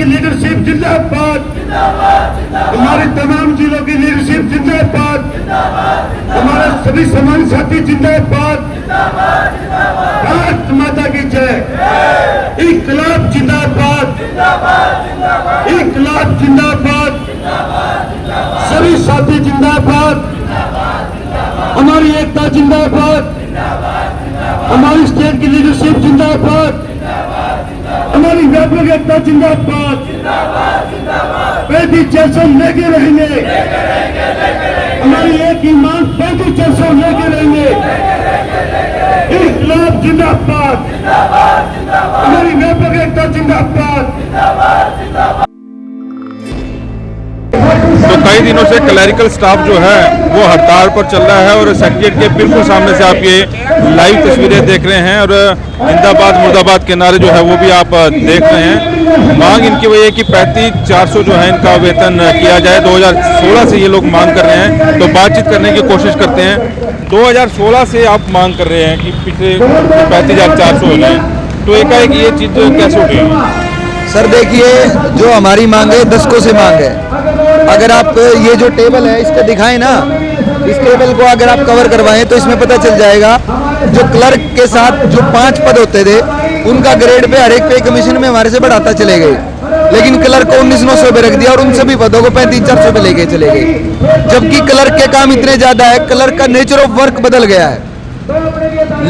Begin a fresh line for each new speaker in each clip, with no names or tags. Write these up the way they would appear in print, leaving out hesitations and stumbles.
की लीडरशिप जिंदाबाद, हमारे तमाम जिलों की लीडरशिप जिंदाबाद, हमारे सभी समाज साथी जिंदाबाद। भारत माता की जय। इनकलाब जिंदाबाद, इनकलाब जिंदाबाद, सभी साथी जिंदाबाद, हमारी एकता जिंदाबाद, हमारी स्टेट की लीडरशिप जिंदाबाद, हमारी व्यापक एकता जिंदाबाद। 35% लेके रहेंगे, हमारी एक ही मांग 35% लेके रहेंगे। इनकलाब जिंदाबाद, हमारी व्यापक एकता जिंदाबाद।
तो कई दिनों से क्लरिकल स्टाफ जो है वो हड़ताल पर चल रहा है और सेक्रेटरीट के बिल्कुल सामने से आप ये लाइव तस्वीरें देख रहे हैं और जिंदाबाद मुर्दाबाद के नारे जो है वो भी आप देख रहे हैं। मांग इनकी वही है कि 35,400 जो है इनका वेतन किया जाए। 2016 से ये लोग मांग कर रहे हैं, तो बातचीत करने की कोशिश करते हैं। 2016 से आप मांग कर रहे हैं कि पिछले 35,400 हो जाए, तो एकाएक ये चीज़ कैसे उठी?
सर देखिए, जो हमारी मांग है दशकों से मांग है। अगर आप ये जो टेबल है इसका दिखाएं ना, इस टेबल को अगर आप कवर करवाएं तो इसमें पता चल जाएगा जो क्लर्क के साथ जो 5 पद होते थे उनका ग्रेड पे हर एक पे कमीशन में हमारे से बढ़ाता चले गए, लेकिन क्लर्क को 19,900 पे रख दिया और उन सभी पदों को 35,400 पे लेके चले गए। जबकि क्लर्क के काम इतने ज्यादा है, क्लर्क का नेचर ऑफ वर्क बदल गया है,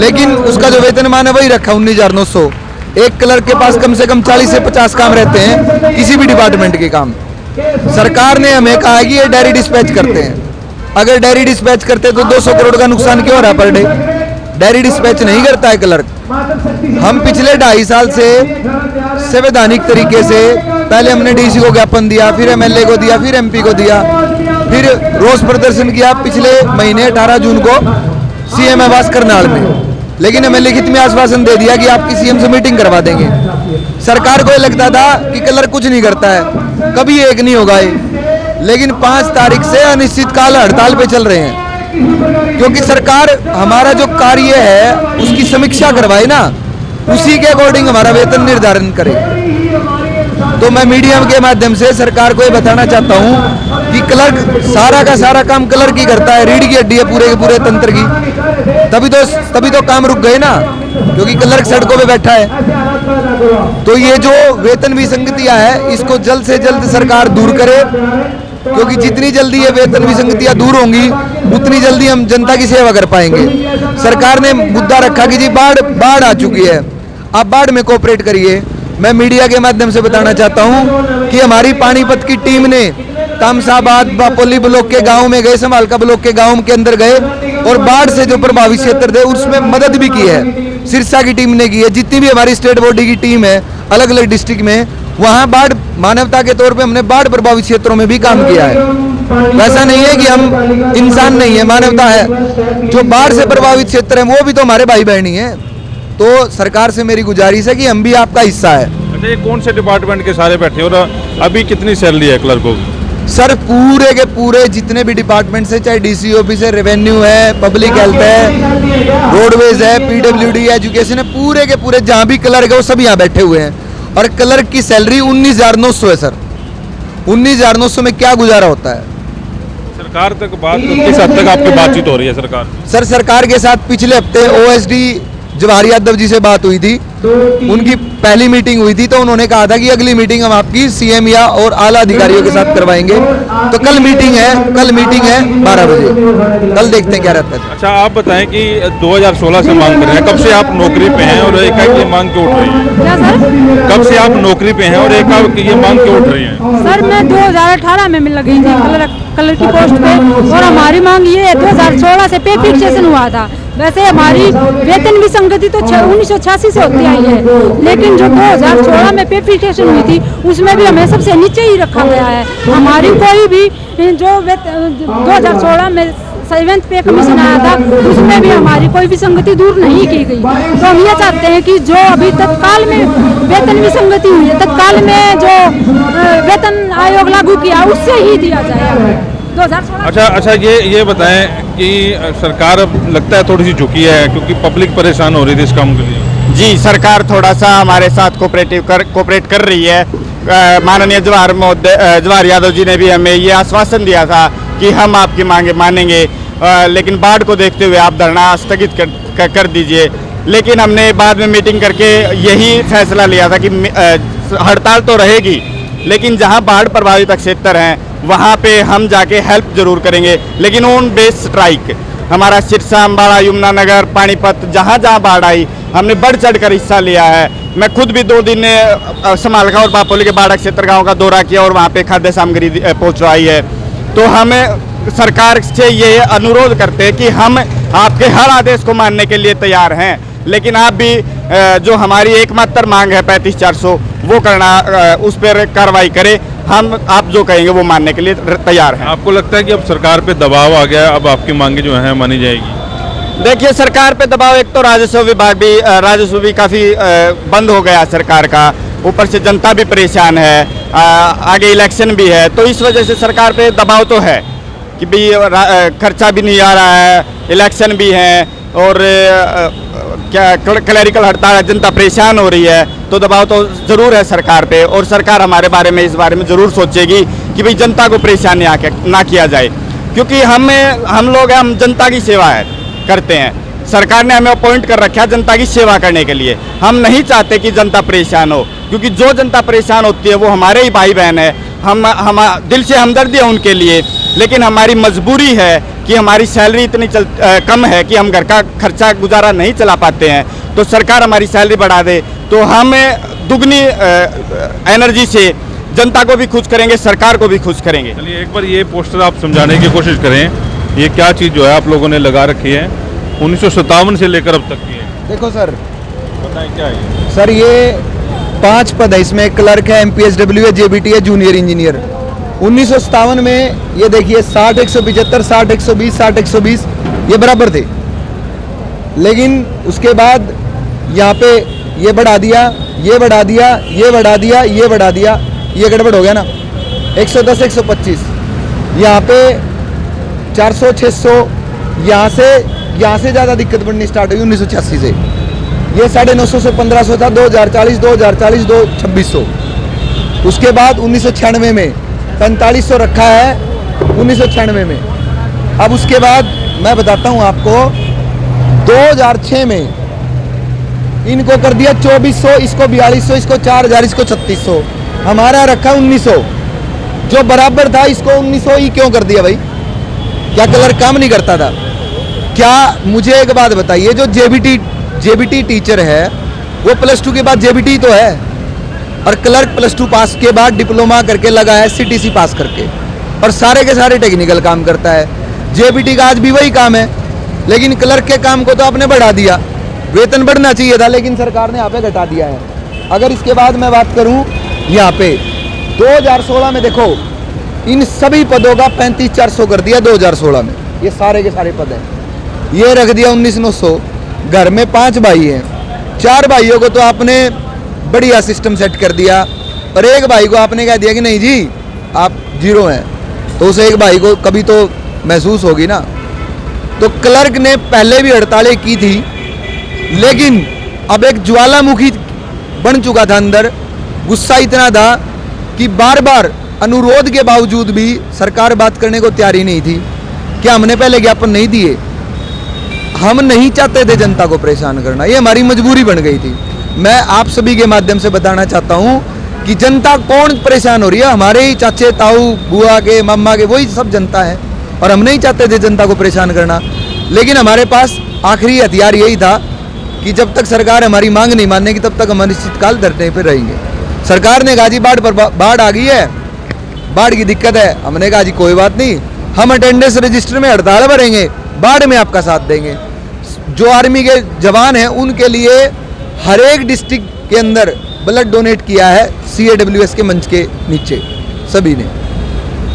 लेकिन उसका जो वेतनमान है वही रखा 19,900। एक क्लर्क के पास कम से कम 40 से 50 काम रहते हैं, किसी भी डिपार्टमेंट के काम। सरकार ने हमें कहा है कि ये डायरी डिस्पैच करते हैं। अगर डायरी डिस्पैच करते तो 200 करोड़ का नुकसान क्यों हो रहा पर डे? डायरी डिस्पैच नहीं करता है क्लर्क। हम पिछले 2.5 साल से संवैधानिक तरीके से पहले हमने डीसी को ज्ञापन दिया, फिर एमएलए को दिया, फिर एमपी को दिया, फिर रोष प्रदर्शन किया पिछले महीने 18 जून को सीएम आवास करनाल में, लेकिन हमें लिखित में आश्वासन दे दिया कि आपकी सीएम से मीटिंग करवा देंगे। सरकार को ये लगता था कि क्लर्क कुछ नहीं करता है, कभी एक नहीं होगा ये, लेकिन 5 तारीख से अनिश्चितकाल हड़ताल पे चल रहे हैं, क्योंकि सरकार हमारा जो कार्य है उसकी समीक्षा करवाए ना, उसी के अकॉर्डिंग हमारा वेतन निर्धारण करे। तो मैं मीडियम के माध्यम से सरकार को ये बताना चाहता हूँ कि क्लर्क सारा का सारा काम क्लर्क ही करता है, रीढ़ की हड्डी है पूरे के पूरे तंत्र की। तभी तो काम रुक गए ना, क्योंकि क्लर्क सड़कों पे बैठा है। तो ये जो वेतन विसंगतियां है इसको जल्द से जल्द सरकार दूर करे, क्योंकि जितनी जल्दी ये वेतन विसंगतियां दूर होंगी उतनी जल्दी हम जनता की सेवा कर पाएंगे। सरकार ने मुद्दा रखा कि जी बाढ़ आ चुकी है, आप बाढ़ में कोऑपरेट करिए। मैं मीडिया के माध्यम से बताना चाहता हूं कि हमारी पानीपत की टीम ने तामसाबाद बापोली ब्लॉक के गांव में गए, समालका ब्लॉक के गांव के अंदर गए और बाढ़ से जो प्रभावित क्षेत्र थे उसमें मदद भी की है। सिरसा की टीम ने की है, जितनी भी हमारी स्टेट बॉडी की टीम है अलग अलग डिस्ट्रिक्ट में, वहां बाढ़ मानवता के तौर पे हमने बाढ़ प्रभावित क्षेत्रों में भी काम किया है। ऐसा नहीं है कि हम इंसान नहीं है, मानवता है। जो बाढ़ से प्रभावित क्षेत्र है वो भी तो हमारे भाई बहन ही है। तो सरकार से मेरी गुजारिश है कि हम भी आपका हिस्सा है।
अच्छा, ये कौन से डिपार्टमेंट के सारे बैठे और अभी कितनी सैलरी है क्लर्कों की?
सर पूरे के पूरे जितने भी डिपार्टमेंट से, चाहे डीसी ऑफिस है, रेवेन्यू है, पब्लिक हेल्थ है, रोडवेज है, पीडब्ल्यूडी, एजुकेशन है, पूरे के पूरे जहां भी क्लर्क है वो सब यहाँ बैठे हुए हैं। और क्लर्क की सैलरी 19,900 है सर। 19,900 में क्या गुजारा होता है?
सरकार तक किस हद तक आपकी बातचीत हो रही है सरकार?
सर सरकार के साथ पिछले हफ्ते ओएसडी जवाहर यादव जी से बात हुई थी, उनकी पहली मीटिंग हुई थी, तो उन्होंने कहा था कि अगली मीटिंग हम आपकी सीएम या और आला अधिकारियों के साथ करवाएंगे। तो कल मीटिंग है 12 बजे, कल देखते हैं क्या रहता है।
अच्छा, आप बताएं कि 2016 से मांग कर रहे हैं, कब से आप नौकरी पे हैं और एकाएक ये मांग क्यों उठ रही है?
क्या सर?
कब से आप नौकरी पे हैं और एकाएक ये मांग क्यों उठ रही है?
सर मैं 2018 में मिल गई थी कलर की पोस्ट पे, और हमारी मांग ये है 2016 से पे फिक्सेशन हुआ था। वैसे हमारी वेतन विसंगति तो 1986 से होती आई है, लेकिन जो 2016 में पे फिक्सेशन हुई थी उसमें भी हमें सबसे नीचे ही रखा गया है। हमारी कोई भी जो 2016 में 7th पे कमीशन आया था उसमें भी हमारी कोई विसंगति दूर नहीं की गई। तो हम ये चाहते हैं कि जो अभी तत्काल में वेतन विसंगति हुई है, तत्काल में जो वेतन आयोग लागू किया उससे ही दिया जाए 2016।
अच्छा, ये बताएं कि सरकार अब लगता है थोड़ी सी झुकी है क्योंकि पब्लिक परेशान हो रही थी इस काम के लिए।
जी, सरकार थोड़ा सा हमारे साथ कोऑपरेट कर रही है, माननीय जवाहर यादव जी ने भी हमें ये आश्वासन दिया था कि हम आपकी मांगे मानेंगे, लेकिन बाढ़ को देखते हुए आप धरना स्थगित कर दीजिए। लेकिन हमने बाद में मीटिंग करके यही फैसला लिया था कि हड़ताल तो रहेगी, लेकिन जहां बाढ़ प्रभावित क्षेत्र हैं वहां पे हम जाके हेल्प जरूर करेंगे, लेकिन ऑन बेस स्ट्राइक। हमारा सिरसा, अम्बाड़ा, यमुनानगर, पानीपत, जहां जहां बाढ़ आई हमने बढ़ चढ़ कर हिस्सा लिया है। मैं खुद भी 2 दिन समालका और बापोली के बाढ़ क्षेत्र गाँव का दौरा किया और वहाँ पे खाद्य सामग्री पहुँचवाई है। तो हमें सरकार से ये अनुरोध करते हैं कि हम आपके हर आदेश को मानने के लिए तैयार हैं, लेकिन आप भी जो हमारी एकमात्र मांग है 35,400 वो करना, उस पर कार्रवाई करें। हम आप जो कहेंगे वो मानने के लिए तैयार हैं।
आपको लगता है कि अब सरकार पे दबाव आ गया, अब आपकी मांगे जो हैं मानी जाएगी?
देखिए, सरकार पे दबाव, एक तो राजस्व विभाग भी राजस्व भी काफ़ी बंद हो गया सरकार का, ऊपर से जनता भी परेशान है, आगे इलेक्शन भी है, तो इस वजह से सरकार पे दबाव तो है कि भाई खर्चा भी नहीं आ रहा है, इलेक्शन भी है और क्या क्लैरिकल हड़ताल है, जनता परेशान हो रही है, तो दबाव तो ज़रूर है सरकार पे। और सरकार हमारे बारे में इस बारे में ज़रूर सोचेगी कि भाई जनता को परेशान ना किया जाए, क्योंकि हम लोग हम जनता की सेवा करते हैं। सरकार ने हमें अपॉइंट कर रखा है जनता की सेवा करने के लिए। हम नहीं चाहते कि जनता परेशान हो, क्योंकि जो जनता परेशान होती है वो हमारे ही भाई बहन है। हम दिल से हमदर्दी है उनके लिए, लेकिन हमारी मजबूरी है कि हमारी सैलरी इतनी कम है कि हम घर का खर्चा गुजारा नहीं चला पाते हैं। तो सरकार हमारी सैलरी बढ़ा दे तो हम दुगनी एनर्जी से जनता को भी खुश करेंगे, सरकार को भी खुश करेंगे।
चलिए एक बार ये पोस्टर आप समझाने की कोशिश करें, ये क्या चीज़ जो है आप लोगों ने लगा रखी है 1957 से लेकर अब तक की है?
देखो सर,
बताएं क्या है
सर ये 5 पद है, इसमें क्लर्क है, MPSW है, JBT है, जूनियर इंजीनियर। 1957 में ये देखिए 60 175 60 120 60 120 ये बराबर थे, लेकिन उसके बाद यहाँ पे ये बढ़ा दिया, ये बढ़ा दिया, ये बढ़ा दिया, ये बढ़ा दिया, ये गड़बड़ हो गया ना। 110 125 यहाँ पे 400 600 यहाँ से ज़्यादा दिक्कत बढ़नी स्टार्ट हुई 1986 से। ये 950 से 1500 था, 2040 2040 2600। उसके बाद 1996 में 4500 रखा है 1996 में। अब उसके बाद मैं बताता हूँ आपको, 2006 में इनको कर दिया 2400, इसको 4200, इसको 4000, इसको 3600, हमारा रखा 1900 जो बराबर था। इसको 1900 ही क्यों कर दिया भाई? क्या कलर काम नहीं करता था क्या? मुझे एक बात बताइए, जो JBT टीचर है वो +2 के बाद JBT तो है, और क्लर्क +2 पास के बाद डिप्लोमा करके लगा है CTC पास करके, और सारे के सारे टेक्निकल काम करता है। JBT का आज भी वही काम है, लेकिन क्लर्क के काम को तो आपने बढ़ा दिया। वेतन बढ़ना चाहिए था, लेकिन सरकार ने यहाँ पे घटा दिया है। अगर इसके बाद मैं बात करूँ, यहाँ पे 2016 में देखो इन सभी पदों का 35,400 कर दिया 2016 में। ये सारे के सारे पद हैं, ये रख दिया 19,900। घर में 5 भाई हैं, 4 भाइयों को तो आपने बढ़िया सिस्टम सेट कर दिया, और एक भाई को आपने कह दिया कि नहीं जी आप 0 हैं, तो उस एक भाई को कभी तो महसूस होगी ना। तो क्लर्क ने पहले भी हड़तालें की थी, लेकिन अब एक ज्वालामुखी बन चुका था अंदर। गुस्सा इतना था कि बार बार अनुरोध के बावजूद भी सरकार बात करने को तैयार ही नहीं थी। क्या हमने पहले ज्ञापन नहीं दिए? हम नहीं चाहते थे जनता को परेशान करना, ये हमारी मजबूरी बन गई थी। मैं आप सभी के माध्यम से बताना चाहता हूँ कि जनता कौन परेशान हो रही है? हमारे ही चाचे ताऊ बुआ के मामा के वही सब जनता है, और हम नहीं चाहते थे जनता को परेशान करना। लेकिन हमारे पास आखिरी हथियार यही था कि जब तक सरकार हमारी मांग नहीं मानेगी तब तक हम अनिश्चितकाल धरने पर रहेंगे। सरकार ने कहा जी बाढ़ आ गई है, बाढ़ की दिक्कत है। हमने कहा जी कोई बात नहीं, हम अटेंडेंस रजिस्टर में हड़ताल भरेंगे, बाढ़ में आपका साथ देंगे। जो आर्मी के जवान हैं उनके लिए हर एक डिस्ट्रिक्ट के अंदर ब्लड डोनेट किया है CAWS के मंच के नीचे सभी ने।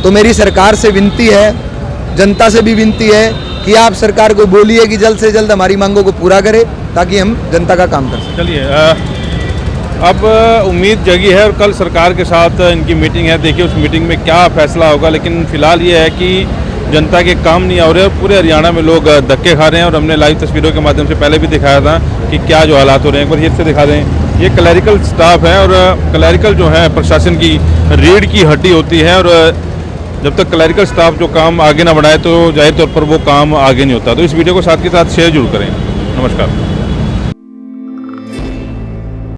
तो मेरी सरकार से विनती है, जनता से भी विनती है कि आप सरकार को बोलिए कि जल्द से जल्द हमारी मांगों को पूरा करे, ताकि हम जनता का काम कर सकें।
चलिए अब उम्मीद जगी है और कल सरकार के साथ इनकी मीटिंग है, देखिए उस मीटिंग में क्या फैसला होगा। लेकिन फिलहाल ये है कि जनता के काम नहीं हो रहे, पूरे हरियाणा में लोग धक्के खा रहे हैं, और हमने लाइव तस्वीरों के माध्यम से पहले भी दिखाया था कि क्या जो हालात हो रहे हैं। एक बार ये से दिखा दें ये क्लैरिकल स्टाफ है और क्लैरिकल जो है प्रशासन की रीढ़ की हड्डी होती है और जब तक क्लैरिकल स्टाफ जो काम आगे ना बढ़ाए तो जाहिर तौर पर वो काम आगे नहीं होता। तो इस वीडियो को साथ के साथ शेयर जरूर करें। नमस्कार।